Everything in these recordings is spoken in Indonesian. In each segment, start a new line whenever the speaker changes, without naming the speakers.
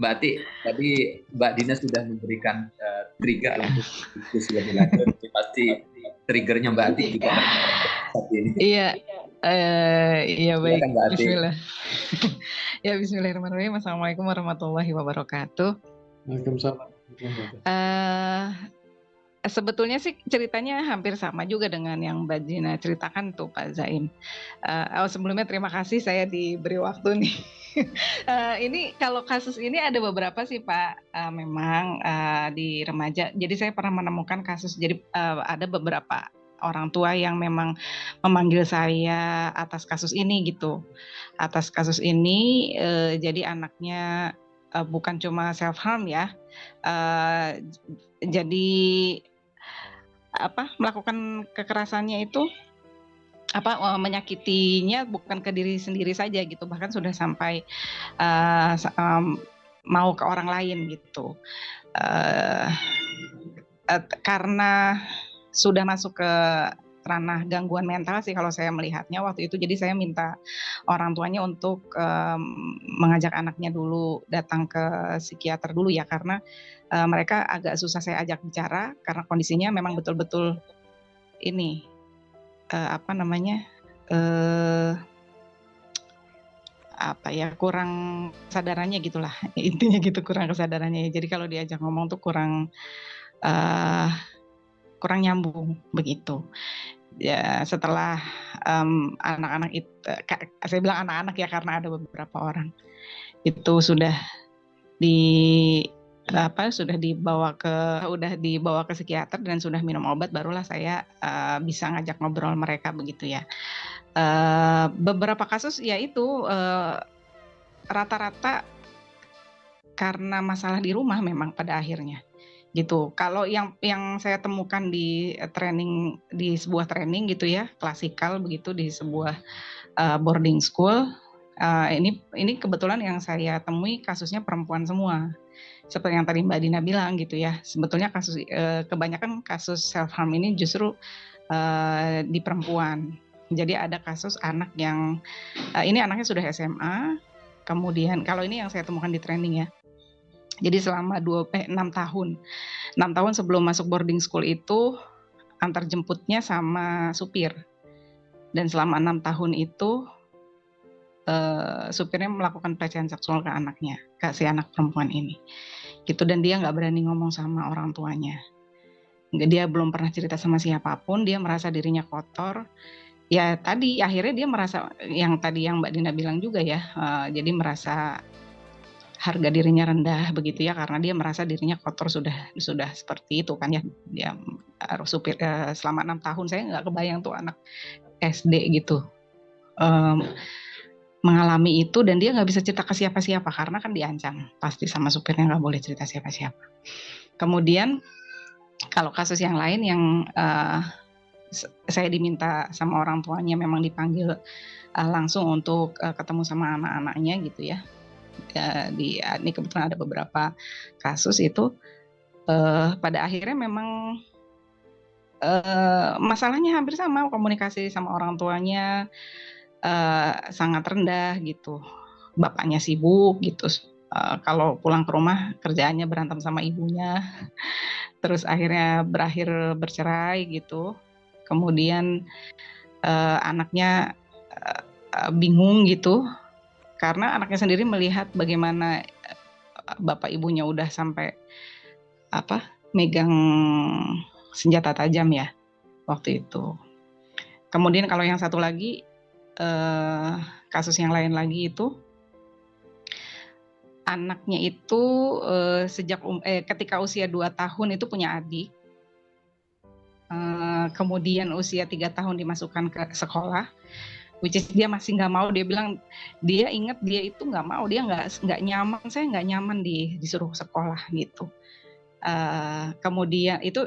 Mbak Ati, tadi Mbak Dina sudah memberikan trigger untuk diskusi lebih lanjut. Pasti triggernya Mbak Ati juga saat ini.
Iya, iya baik.
Silakan Mbak Ati.
Bismillah. Ya Bismillahirrahmanirrahim. Assalamualaikum warahmatullahi wabarakatuh.
Waalaikumsalam.
Sebetulnya sih ceritanya hampir sama juga dengan yang Mbak Dina ceritakan tuh Pak Zaim. Sebelumnya terima kasih saya diberi waktu nih. Ini kalau kasus ini ada beberapa sih Pak, memang di remaja. Jadi saya pernah menemukan kasus. Jadi ada beberapa orang tua yang memang memanggil saya atas kasus ini gitu. Atas kasus ini, jadi anaknya bukan cuma self harm ya, jadi melakukan kekerasannya itu menyakitinya bukan ke diri sendiri saja gitu, bahkan sudah sampai mau ke orang lain gitu. Karena sudah masuk ke ranah gangguan mental sih kalau saya melihatnya waktu itu. Jadi saya minta orang tuanya untuk mengajak anaknya dulu datang ke psikiater dulu ya, karena mereka agak susah saya ajak bicara karena kondisinya memang betul-betul ini kurang kesadarannya gitulah, intinya gitu, kurang kesadarannya. Jadi kalau diajak ngomong tuh kurang nyambung begitu. Ya setelah anak-anak itu, saya bilang anak-anak ya karena ada beberapa orang itu sudah dibawa ke psikiater dan sudah minum obat, barulah saya bisa ngajak ngobrol mereka begitu ya. Beberapa kasus yaitu rata-rata karena masalah di rumah memang pada akhirnya gitu. Kalau yang saya temukan di sebuah training gitu ya, klasikal begitu di sebuah boarding school, ini kebetulan yang saya temui kasusnya perempuan semua. Seperti yang tadi Mbak Dina bilang gitu ya, sebetulnya kasus kebanyakan kasus self harm ini justru di perempuan. Jadi ada kasus anak yang ini anaknya sudah SMA, kemudian kalau ini yang saya temukan di training ya. Jadi selama 6 tahun sebelum masuk boarding school itu antar jemputnya sama supir. Dan selama 6 tahun itu supirnya melakukan pelecehan seksual ke anaknya, ke si anak perempuan ini. Gitu, dan dia nggak berani ngomong sama orang tuanya. Dia belum pernah cerita sama siapapun, dia merasa dirinya kotor. Ya tadi akhirnya dia merasa yang tadi yang Mbak Dina bilang juga ya, jadi merasa harga dirinya rendah begitu ya, karena dia merasa dirinya kotor sudah seperti itu kan ya. Dia supir selama 6 tahun, saya nggak kebayang tuh anak SD gitu mengalami itu, dan dia nggak bisa cerita ke siapa-siapa karena kan diancam pasti sama supirnya, nggak boleh cerita siapa-siapa. Kemudian kalau kasus yang lain yang saya diminta sama orang tuanya, memang dipanggil langsung untuk ketemu sama anak-anaknya gitu ya. Ini kebetulan ada beberapa kasus itu pada akhirnya memang masalahnya hampir sama, komunikasi sama orang tuanya sangat rendah gitu. Bapaknya sibuk gitu, kalau pulang ke rumah kerjaannya berantem sama ibunya, terus akhirnya berakhir bercerai gitu. Kemudian anaknya bingung gitu, karena anaknya sendiri melihat bagaimana bapak ibunya udah sampai megang senjata tajam ya waktu itu. Kemudian kalau yang satu lagi, kasus yang lain lagi itu anaknya itu ketika usia 2 tahun itu punya adik, kemudian usia 3 tahun dimasukkan ke sekolah, which is dia masih nggak mau. Dia bilang dia ingat dia itu nggak mau, dia nggak nyaman, saya nggak nyaman disuruh sekolah gitu. Kemudian itu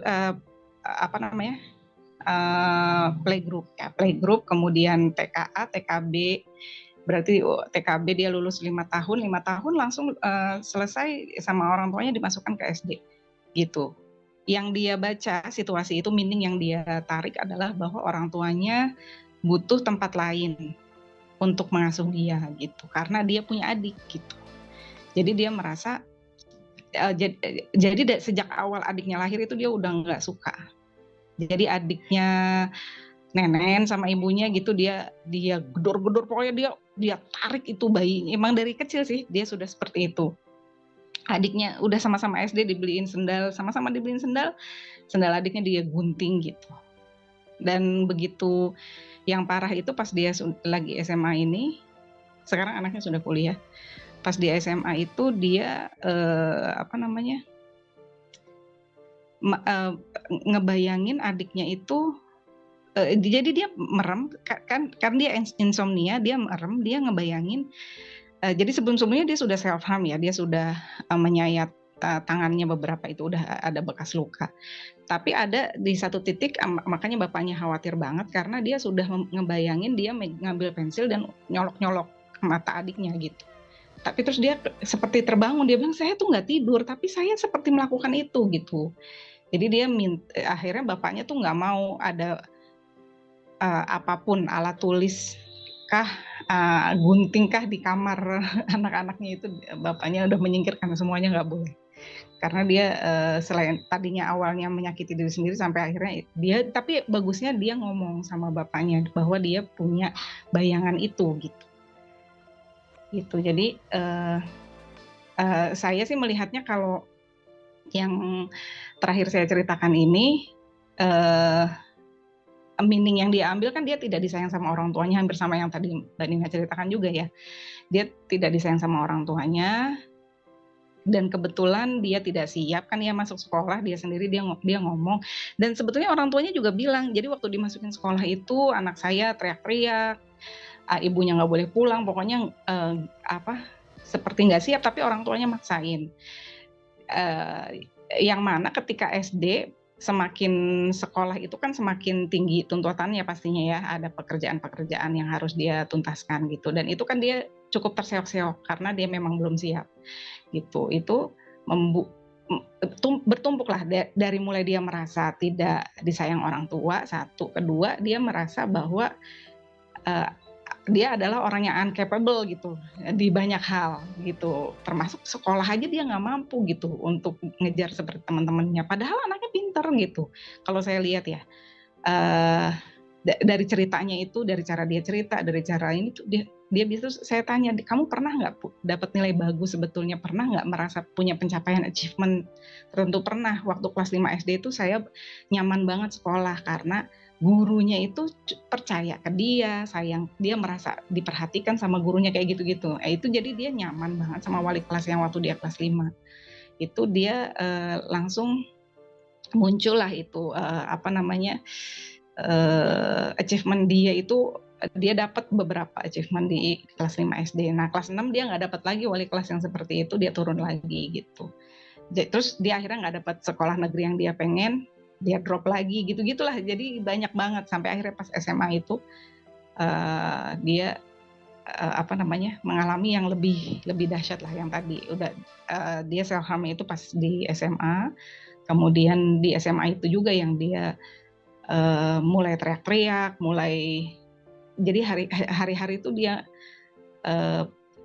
playgroup, kemudian TKA, TKB, berarti TKB dia lulus 5 tahun langsung selesai sama orang tuanya dimasukkan ke SD gitu. Yang dia baca situasi itu, meaning yang dia tarik adalah bahwa orang tuanya butuh tempat lain untuk mengasuh dia gitu, karena dia punya adik gitu. Jadi dia merasa jadi sejak awal adiknya lahir itu dia udah nggak suka. Jadi adiknya nenen sama ibunya gitu dia gedor-gedor, pokoknya dia tarik itu bayi. Emang dari kecil sih dia sudah seperti itu. Adiknya udah sama-sama SD dibeliin sendal, sama-sama dibeliin sendal adiknya dia gunting gitu. Dan begitu yang parah itu pas dia lagi SMA ini, sekarang anaknya sudah kuliah. Pas di SMA itu dia ngebayangin adiknya itu jadi dia merem kan dia insomnia, dia merem, dia ngebayangin jadi sebelum-sebelumnya dia sudah self harm ya, dia sudah menyayat tangannya beberapa itu udah ada bekas luka. Tapi ada di satu titik makanya bapaknya khawatir banget karena dia sudah ngebayangin dia ngambil pensil dan nyolok-nyolok mata adiknya gitu. Tapi terus dia seperti terbangun, dia bilang saya tuh nggak tidur tapi saya seperti melakukan itu gitu. Jadi dia akhirnya bapaknya tuh nggak mau ada apapun alat tulis kah, gunting kah di kamar anak-anaknya itu bapaknya udah menyingkirkan semuanya nggak boleh. Karena dia selain tadinya awalnya menyakiti diri sendiri sampai akhirnya dia tapi bagusnya dia ngomong sama bapaknya bahwa dia punya bayangan itu gitu. Gitu. Jadi saya sih melihatnya kalau yang terakhir saya ceritakan ini meaning yang dia ambil kan dia tidak disayang sama orang tuanya, hampir sama yang tadi Mbak Nina ceritakan juga ya. Dia tidak disayang sama orang tuanya dan kebetulan dia tidak siap kan ya masuk sekolah, dia sendiri dia ngomong dan sebetulnya orang tuanya juga bilang, jadi waktu dimasukin sekolah itu anak saya teriak-teriak, ibunya nggak boleh pulang, pokoknya seperti nggak siap tapi orang tuanya maksain. Yang mana ketika SD semakin sekolah itu kan semakin tinggi tuntutannya pastinya ya, ada pekerjaan-pekerjaan yang harus dia tuntaskan gitu dan itu kan dia cukup terseok-seok karena dia memang belum siap gitu. Itu bertumpuklah dari mulai dia merasa tidak disayang orang tua, satu, kedua dia merasa bahwa dia adalah orang yang incapable gitu di banyak hal gitu, termasuk sekolah aja dia nggak mampu gitu untuk ngejar seperti teman-temannya padahal anaknya pinter gitu kalau saya lihat ya. Dari ceritanya itu, dari cara dia cerita, dari cara ini tuh dia bisa, saya tanya, kamu pernah nggak dapat nilai bagus sebetulnya, pernah nggak merasa punya pencapaian achievement tertentu? Pernah. Waktu kelas 5 SD itu saya nyaman banget sekolah karena gurunya itu percaya ke dia, sayang, dia merasa diperhatikan sama gurunya kayak gitu-gitu. Itu jadi dia nyaman banget sama wali kelas yang waktu dia kelas 5. Itu dia langsung muncullah itu achievement dia itu, dia dapat beberapa achievement di kelas 5 SD. Nah, kelas 6 dia nggak dapat lagi wali kelas yang seperti itu, dia turun lagi gitu. Terus dia akhirnya nggak dapat sekolah negeri yang dia pengen, dia drop lagi gitu-gitulah. Jadi banyak banget sampai akhirnya pas SMA itu dia mengalami yang lebih dahsyat lah yang tadi. Udah dia self harm itu pas di SMA, kemudian di SMA itu juga yang dia mulai teriak-teriak, jadi hari-hari itu dia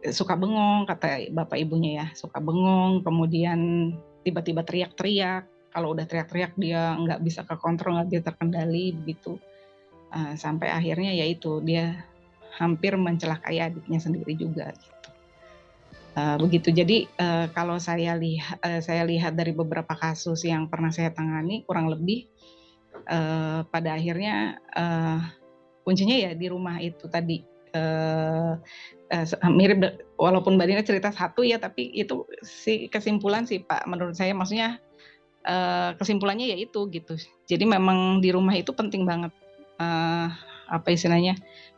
suka bengong, kata bapak ibunya ya, suka bengong, kemudian tiba-tiba teriak-teriak, kalau udah teriak-teriak dia nggak bisa kekontrol, nggak bisa terkendali begitu, sampai akhirnya ya itu dia hampir mencelakai adiknya sendiri juga gitu. Begitu. Jadi kalau saya lihat dari beberapa kasus yang pernah saya tangani kurang lebih pada akhirnya kuncinya ya di rumah itu tadi. Mirip walaupun Mbak Dina cerita satu ya, tapi itu kesimpulan sih Pak menurut saya, maksudnya kesimpulannya ya itu gitu. Jadi memang di rumah itu penting banget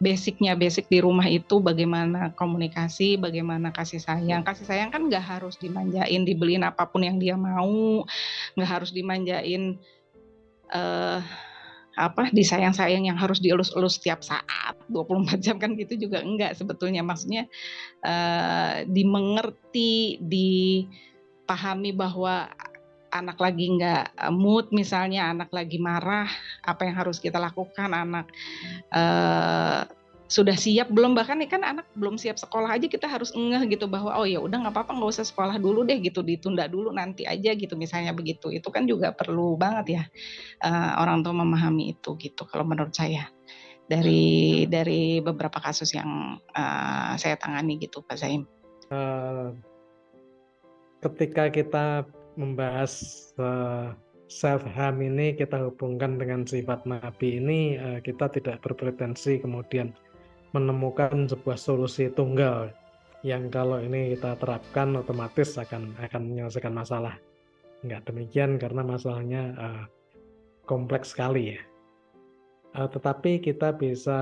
basic di rumah itu bagaimana komunikasi, bagaimana kasih sayang. Kasih sayang kan nggak harus dimanjain, dibeliin apapun yang dia mau, nggak harus dimanjain disayang-sayang yang harus dielus-elus setiap saat 24 jam kan gitu juga enggak sebetulnya. Maksudnya dimengerti, dipahami bahwa anak lagi enggak mood misalnya, anak lagi marah, apa yang harus kita lakukan, anak sudah siap belum, bahkan nih kan anak belum siap sekolah aja kita harus ngeh gitu bahwa oh ya udah nggak apa-apa, nggak usah sekolah dulu deh gitu, ditunda dulu nanti aja gitu misalnya begitu. Itu kan juga perlu banget ya orang tua memahami itu gitu kalau menurut saya dari beberapa kasus yang saya tangani gitu Pak Zaim.
Ketika kita membahas self harm ini, kita hubungkan dengan sifat nabi ini, kita tidak berpretensi kemudian menemukan sebuah solusi tunggal yang kalau ini kita terapkan otomatis akan menyelesaikan masalah. Enggak demikian, karena masalahnya kompleks sekali ya. Tetapi kita bisa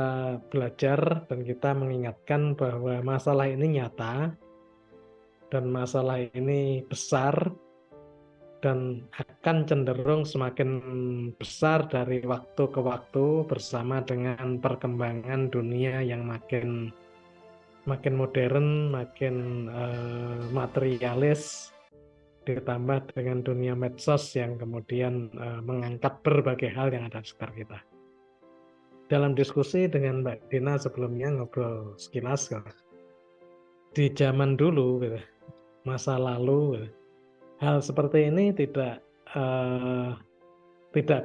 belajar dan kita mengingatkan bahwa masalah ini nyata dan masalah ini besar dan akan cenderung semakin besar dari waktu ke waktu bersama dengan perkembangan dunia yang makin modern, makin materialis, ditambah dengan dunia medsos yang kemudian mengangkat berbagai hal yang ada di sekitar kita. Dalam diskusi dengan Mbak Dina sebelumnya ngobrol sekilas, di zaman dulu, masa lalu, hal seperti ini tidak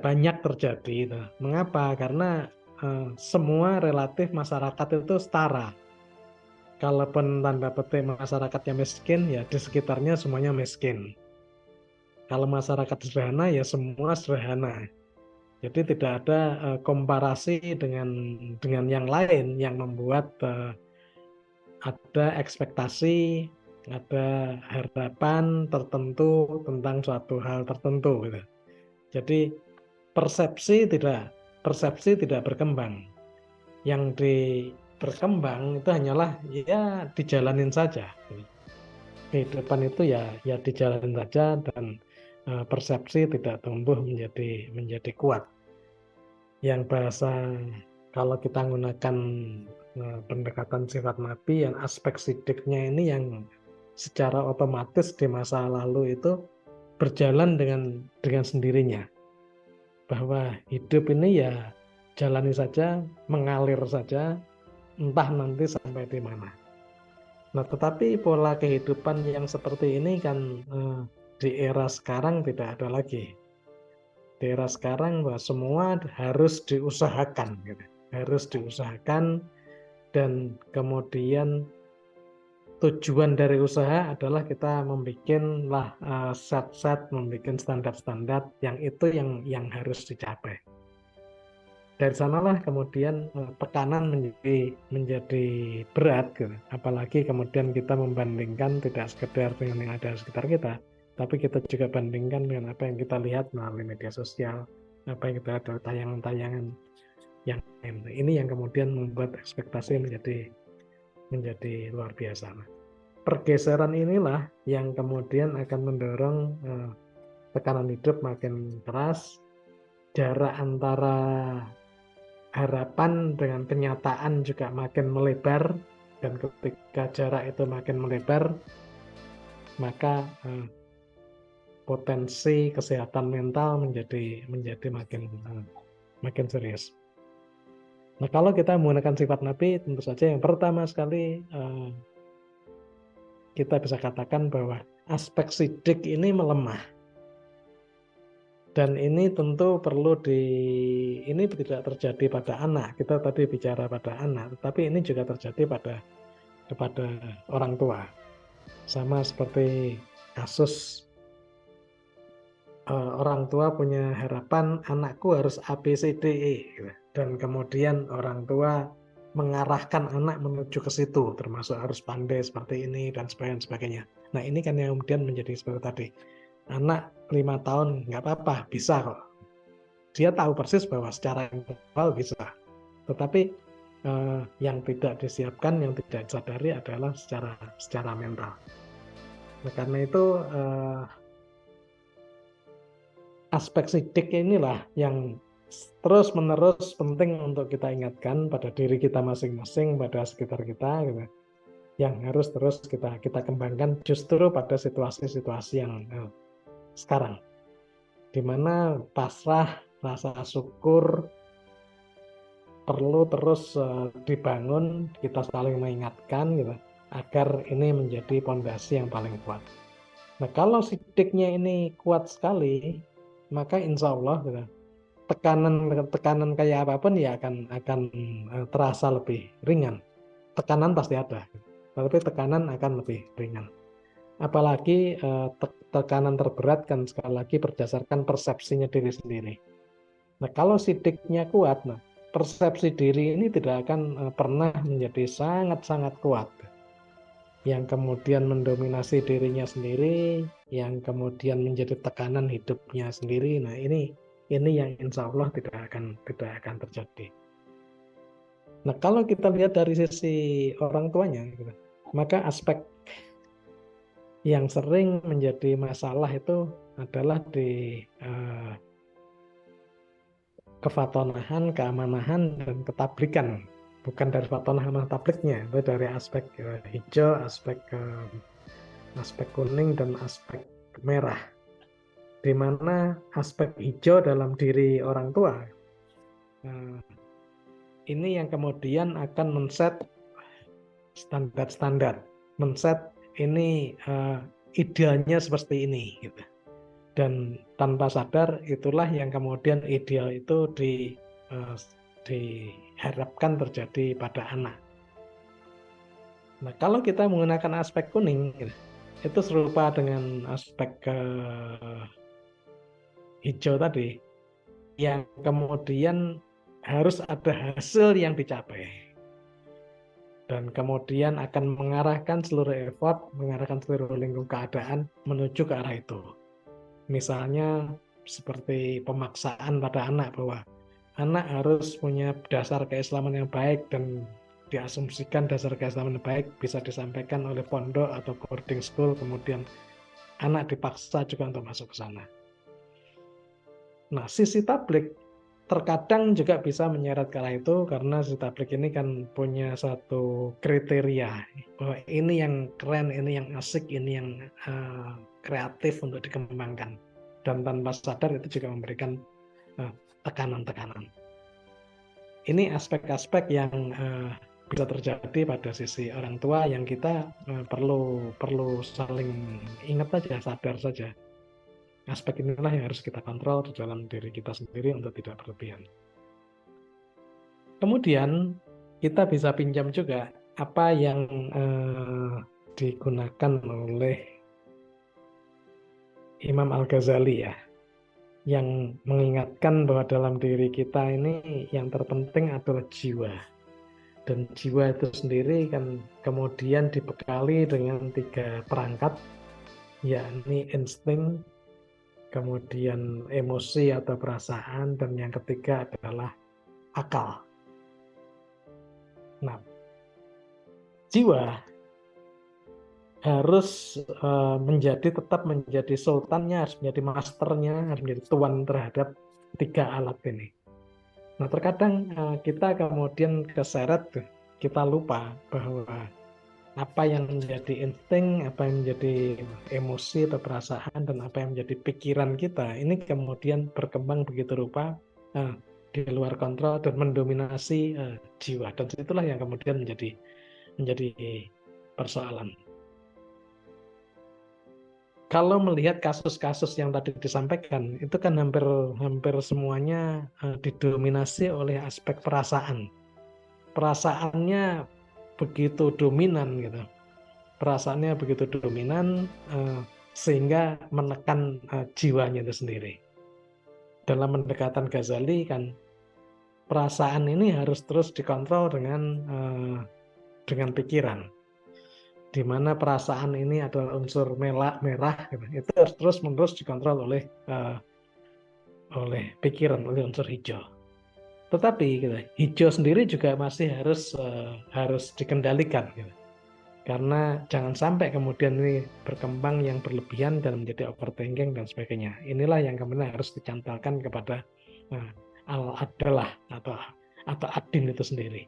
banyak terjadi. Mengapa? Karena semua relatif masyarakat itu setara. Kalaupun tanda petik masyarakatnya miskin, ya di sekitarnya semuanya miskin. Kalau masyarakat sederhana, ya semua sederhana. Jadi tidak ada komparasi dengan yang lain yang membuat ada ekspektasi, ada harapan tertentu tentang suatu hal tertentu gitu. Jadi persepsi tidak berkembang. Yang berkembang itu hanyalah ya dijalanin saja. Kehidupan itu ya dijalanin saja, dan persepsi tidak tumbuh menjadi kuat. Yang bahasa kalau kita menggunakan pendekatan sifat nabi, yang aspek sidiknya ini yang secara otomatis di masa lalu itu berjalan dengan sendirinya, bahwa hidup ini ya jalani saja, mengalir saja, entah nanti sampai di mana. Nah, tetapi pola kehidupan yang seperti ini kan di era sekarang tidak ada lagi. Di era sekarang bahwa semua harus diusahakan, gitu. Harus diusahakan, dan kemudian tujuan dari usaha adalah kita membuat set-set, membuat standar-standar yang itu yang harus dicapai. Dari sanalah kemudian tekanan menjadi berat, gitu. Apalagi kemudian kita membandingkan tidak sekedar dengan yang ada di sekitar kita, tapi kita juga bandingkan dengan apa yang kita lihat melalui media sosial, apa yang kita ada tayangan-tayangan yang lain. Ini yang kemudian membuat ekspektasi menjadi luar biasa. Pergeseran inilah yang kemudian akan mendorong tekanan hidup makin keras, jarak antara harapan dengan kenyataan juga makin melebar, dan ketika jarak itu makin melebar, maka potensi kesehatan mental menjadi makin serius. Nah, kalau kita menggunakan sifat nabi, tentu saja yang pertama sekali kita bisa katakan bahwa aspek sidik ini melemah. Dan ini tentu ini tidak terjadi pada anak. Kita tadi bicara pada anak, tetapi ini juga terjadi kepada orang tua. Sama seperti kasus orang tua punya harapan anakku harus A, B, C, D, E. Dan kemudian orang tua mengarahkan anak menuju ke situ, termasuk harus pandai seperti ini dan sebagainya. Nah, ini kan yang kemudian menjadi seperti tadi. Anak 5 tahun nggak apa-apa, bisa kok. Dia tahu persis bahwa secara intelektual bisa. Tetapi yang tidak disiapkan, yang tidak disadari adalah secara mental. Nah, karena itu aspek sidik inilah yang terus-menerus penting untuk kita ingatkan pada diri kita masing-masing, pada sekitar kita, gitu. Yang harus terus kita kembangkan justru pada situasi-situasi yang sekarang, di mana pasrah, rasa syukur, perlu terus dibangun, kita saling mengingatkan gitu, agar ini menjadi pondasi yang paling kuat. Nah, kalau sidiknya ini kuat sekali, maka insya Allah gitu, tekanan kayak apapun ya akan terasa lebih ringan. Tekanan pasti ada, tapi tekanan akan lebih ringan. Apalagi tekanan terberat kan sekali lagi berdasarkan persepsinya diri sendiri. Nah, kalau sidiknya kuat, nah persepsi diri ini tidak akan pernah menjadi sangat-sangat kuat. Yang kemudian mendominasi dirinya sendiri, yang kemudian menjadi tekanan hidupnya sendiri. Nah, ini yang insya Allah tidak akan terjadi. Nah, kalau kita lihat dari sisi orang tuanya, gitu, maka aspek yang sering menjadi masalah itu adalah di kefatonahan, keamanahan, dan ketablikan. Bukan dari fatonah sama tabliknya, itu dari aspek hijau, aspek kuning, dan aspek merah. Di mana aspek hijau dalam diri orang tua ini yang kemudian akan men-set standar-standar, men-set ini idealnya seperti ini gitu. Dan tanpa sadar itulah yang kemudian ideal itu diharapkan terjadi pada anak. Nah, kalau kita menggunakan aspek kuning gitu, itu serupa dengan aspek hijau tadi, yang kemudian harus ada hasil yang dicapai. Dan kemudian akan mengarahkan seluruh effort, mengarahkan seluruh lingkup keadaan menuju ke arah itu. Misalnya seperti pemaksaan pada anak, bahwa anak harus punya dasar keislaman yang baik, dan diasumsikan dasar keislaman yang baik bisa disampaikan oleh pondok atau boarding school, kemudian anak dipaksa juga untuk masuk ke sana. Nah, sisi tablik terkadang juga bisa menyeret ke arah itu, karena si tablik ini kan punya satu kriteria bahwa ini yang keren, ini yang asik, ini yang kreatif untuk dikembangkan, dan tanpa sadar itu juga memberikan tekanan-tekanan. Ini aspek-aspek yang bisa terjadi pada sisi orang tua yang kita perlu saling ingat saja, sadar saja. Aspek inilah yang harus kita kontrol di dalam diri kita sendiri untuk tidak berlebihan. Kemudian kita bisa pinjam juga apa yang digunakan oleh Imam Al-Ghazali ya, yang mengingatkan bahwa dalam diri kita ini yang terpenting adalah jiwa. Dan jiwa itu sendiri kan kemudian dibekali dengan 3 perangkat, yakni insting, kemudian emosi atau perasaan, dan yang ketiga adalah akal. Nah, jiwa harus tetap menjadi sultannya, harus menjadi masternya, harus menjadi tuan terhadap 3 alat ini. Nah, terkadang kita kemudian keseret, kita lupa bahwa apa yang menjadi insting, apa yang menjadi emosi atau perasaan, dan apa yang menjadi pikiran kita, ini kemudian berkembang begitu rupa di luar kontrol dan mendominasi jiwa. Dan itulah yang kemudian menjadi persoalan. Kalau melihat kasus-kasus yang tadi disampaikan, itu kan hampir semuanya didominasi oleh aspek perasaan. Perasaannya begitu dominan gitu. Perasaannya begitu dominan sehingga menekan jiwanya itu sendiri. Dalam pendekatan Ghazali kan perasaan ini harus terus dikontrol dengan pikiran. Di mana perasaan ini adalah unsur merah gitu. Itu harus terus-menerus dikontrol oleh pikiran, oleh unsur hijau. Tetapi gitu, hijau sendiri juga masih harus dikendalikan gitu. Karena jangan sampai kemudian ini berkembang yang berlebihan dan menjadi overthinking dan sebagainya. Inilah yang kemudian harus dicantolkan kepada al-adalah atau adin itu sendiri.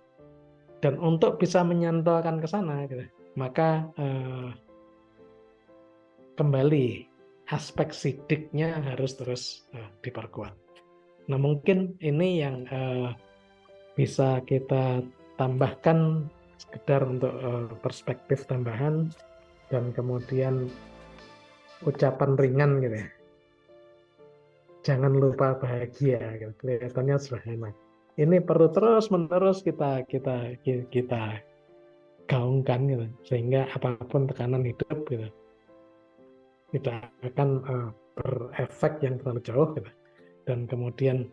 Dan untuk bisa menyantolkan ke sana gitu, maka kembali aspek sidiknya harus terus diperkuat. Nah, mungkin ini yang bisa kita tambahkan sekedar untuk perspektif tambahan dan kemudian ucapan ringan gitu ya. Jangan lupa bahagia gitu. Kelihatannya sederhana. Ini perlu terus-menerus kita gaungkan gitu, sehingga apapun tekanan hidup gitu tidak akan berefek yang terlalu jauh gitu. Dan kemudian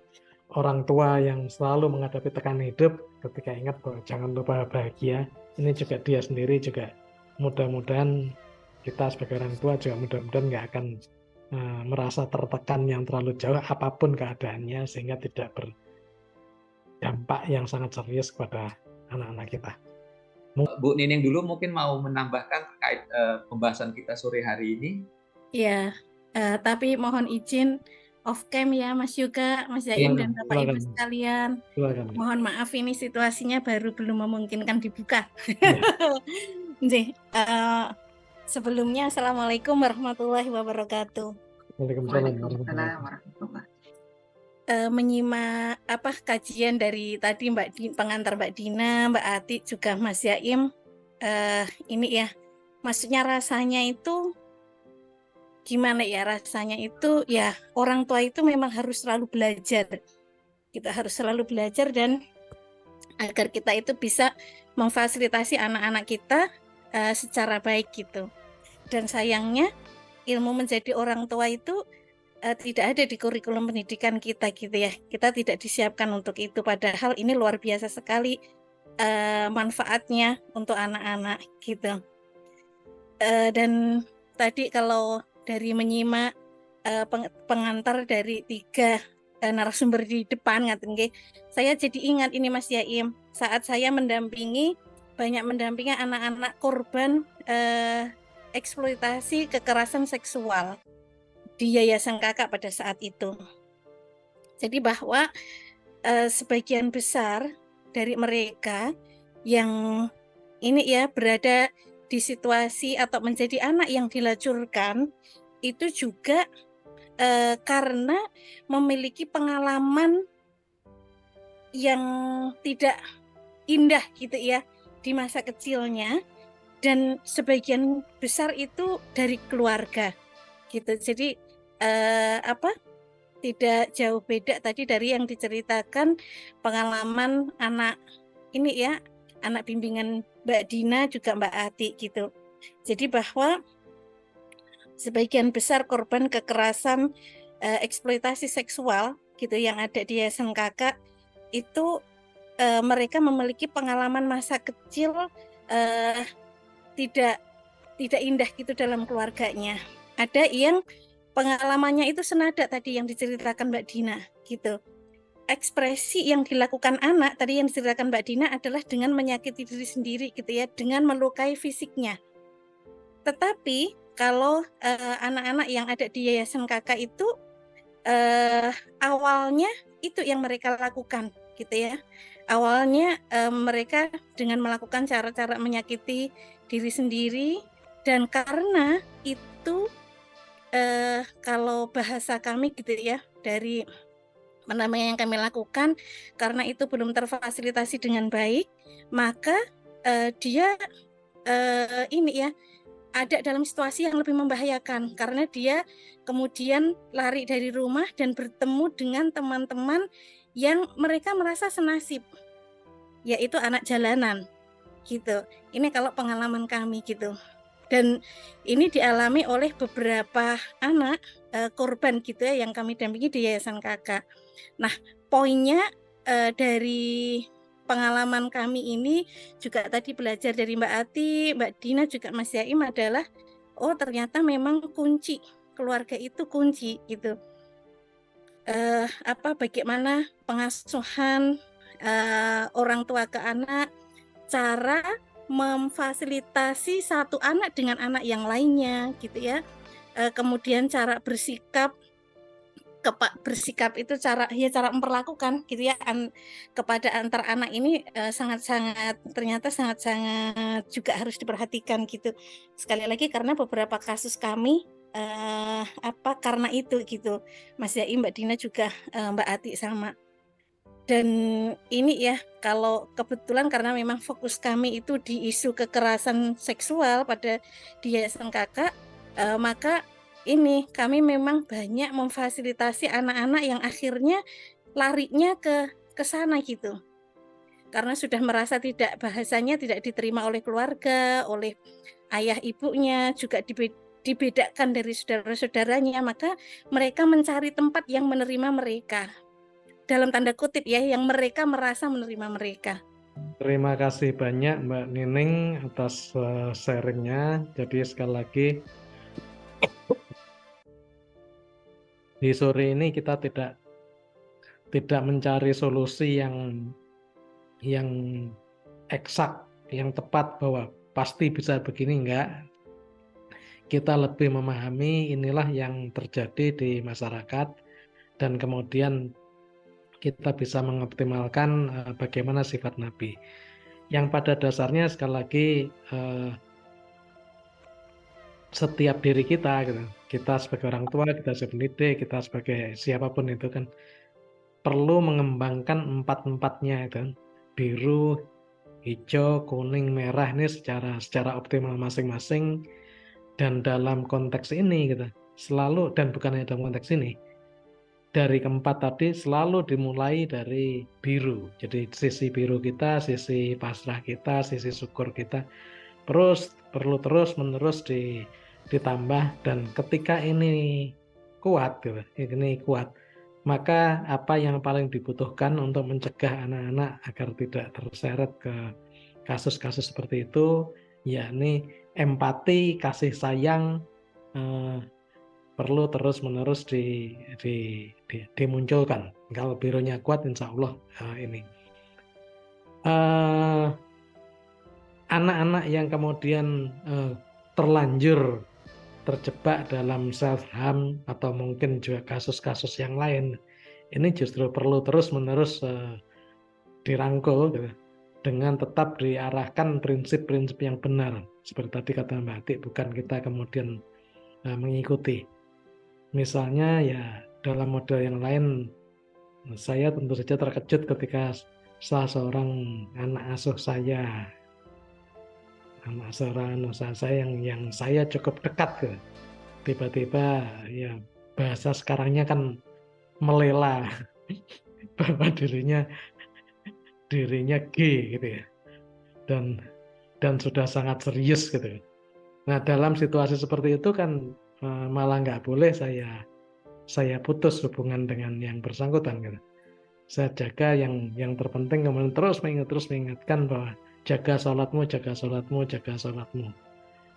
orang tua yang selalu menghadapi tekanan hidup ketika ingat bahwa jangan lupa bahagia, ini juga dia sendiri juga mudah-mudahan kita sebagai orang tua juga mudah-mudahan nggak akan merasa tertekan yang terlalu jauh apapun keadaannya sehingga tidak berdampak yang sangat serius kepada anak-anak kita.
Bu Nining dulu mungkin mau menambahkan terkait pembahasan kita sore hari ini.
Ya, tapi mohon izin off cam ya Mas Yoga, Mas Zaim dan Bapak Ibu sekalian.
Silakan.
Mohon maaf ini situasinya baru belum memungkinkan dibuka. Sebelumnya Assalamualaikum warahmatullahi wabarakatuh.
Waalaikumsalam
warahmatullahi wabarakatuh.
Menyimak kajian dari tadi pengantar Mbak Dina, Mbak Ati juga Mas Yaim, ini ya maksudnya rasanya itu gimana ya, rasanya itu ya orang tua itu memang harus selalu belajar, kita harus selalu belajar dan agar kita itu bisa memfasilitasi anak-anak kita secara baik gitu. Dan sayangnya ilmu menjadi orang tua itu tidak ada di kurikulum pendidikan kita gitu ya. Kita tidak disiapkan untuk itu, padahal ini luar biasa sekali manfaatnya untuk anak-anak gitu. Dan tadi kalau dari menyimak pengantar dari 3 narasumber di depan ngaten nggih, saya jadi ingat ini Mas Yaim, saat saya mendampingi anak-anak korban eksploitasi kekerasan seksual di Yayasan Kakak pada saat itu. Jadi bahwa sebagian besar dari mereka yang ini ya berada di situasi atau menjadi anak yang dilacurkan itu juga karena memiliki pengalaman yang tidak indah gitu ya di masa kecilnya, dan sebagian besar itu dari keluarga gitu. Jadi tidak jauh beda tadi dari yang diceritakan pengalaman anak ini ya, anak bimbingan Mbak Dina juga Mbak Ati gitu. Jadi bahwa sebagian besar korban kekerasan eksploitasi seksual gitu yang ada di Yayasan Kakak itu mereka memiliki pengalaman masa kecil tidak indah gitu dalam keluarganya. Ada yang pengalamannya itu senada tadi yang diceritakan Mbak Dina gitu. Ekspresi yang dilakukan anak tadi yang diceritakan Mbak Dina adalah dengan menyakiti diri sendiri gitu ya, dengan melukai fisiknya. Tetapi kalau anak-anak yang ada di Yayasan Kakak itu awalnya itu yang mereka lakukan gitu ya. Awalnya mereka dengan melakukan cara-cara menyakiti diri sendiri, dan karena itu kalau bahasa kami gitu ya, dari yang kami lakukan, karena itu belum terfasilitasi dengan baik, maka dia ini ya ada dalam situasi yang lebih membahayakan karena dia kemudian lari dari rumah dan bertemu dengan teman-teman yang mereka merasa senasib, yaitu anak jalanan gitu. Ini kalau pengalaman kami gitu. Dan ini dialami oleh beberapa anak korban gitu ya yang kami dampingi di Yayasan Kakak. Nah, poinnya dari pengalaman kami ini juga tadi belajar dari Mbak Ati, Mbak Dina juga Mas Yaim adalah ternyata memang kunci keluarga itu kunci gitu. Bagaimana pengasuhan orang tua ke anak, cara memfasilitasi satu anak dengan anak yang lainnya gitu ya. Kemudian cara bersikap itu cara memperlakukan gitu ya kepada antar anak ini sangat-sangat juga harus diperhatikan gitu. Sekali lagi karena beberapa kasus kami karena itu gitu Mas Yaim, Mbak Dina juga Mbak Ati sama. Dan ini ya, kalau kebetulan karena memang fokus kami itu di isu kekerasan seksual pada di Yayasan Kakak, maka ini kami memang banyak memfasilitasi anak-anak yang akhirnya larinya ke sana gitu. Karena sudah merasa bahasanya tidak diterima oleh keluarga, oleh ayah ibunya, juga dibedakan dari saudara-saudaranya, maka mereka mencari tempat yang menerima mereka. Dalam tanda kutip ya, yang mereka merasa menerima mereka.
Terima kasih banyak Mbak Nining atas sharingnya. Jadi sekali lagi di sore ini kita tidak mencari solusi yang eksak, yang tepat bahwa pasti bisa begini, enggak. Kita lebih memahami inilah yang terjadi di masyarakat dan kemudian kita bisa mengoptimalkan bagaimana sifat Nabi. Yang pada dasarnya sekali lagi setiap diri kita gitu. Kita sebagai orang tua, kita sebagai pendidik, kita sebagai siapapun itu kan perlu mengembangkan empat-empatnya itu kan. Biru, hijau, kuning, merah ini secara optimal masing-masing. Dan dalam konteks ini gitu selalu, dan bukan hanya dalam konteks ini, dari keempat tadi selalu dimulai dari biru. Jadi sisi biru kita, sisi pasrah kita, sisi syukur kita perlu terus menerus ditambah. Dan ketika ini kuat gitu, ini kuat, maka apa yang paling dibutuhkan untuk mencegah anak-anak agar tidak terseret ke kasus-kasus seperti itu, yakni empati, kasih sayang perlu terus-menerus dimunculkan. Kalau birunya kuat, insya Allah ini. Anak-anak yang kemudian terlanjur terjebak dalam self-harm atau mungkin juga kasus-kasus yang lain, ini justru perlu terus-menerus dirangkul gitu, dengan tetap diarahkan prinsip-prinsip yang benar. Seperti tadi kata Mbak Atik, bukan kita kemudian mengikuti. Misalnya ya dalam model yang lain, saya tentu saja terkejut ketika salah seorang anak asuh saya yang saya cukup dekat gitu, tiba-tiba ya bahasa sekarangnya kan melela bahwa dirinya gay gitu ya, dan sudah sangat serius gitu. Nah dalam situasi seperti itu kan malah nggak boleh saya putus hubungan dengan yang bersangkutan gitu. Saya jaga yang terpenting, kemudian terus mengingatkan bahwa jaga sholatmu,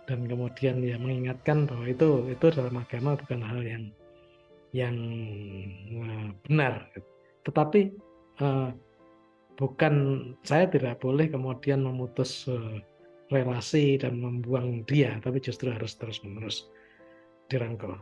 dan kemudian ya mengingatkan bahwa itu dalam agama bukan hal yang benar. Tetapi bukan, saya tidak boleh kemudian memutus relasi dan membuang dia, tapi justru harus terus-menerus dirangkul.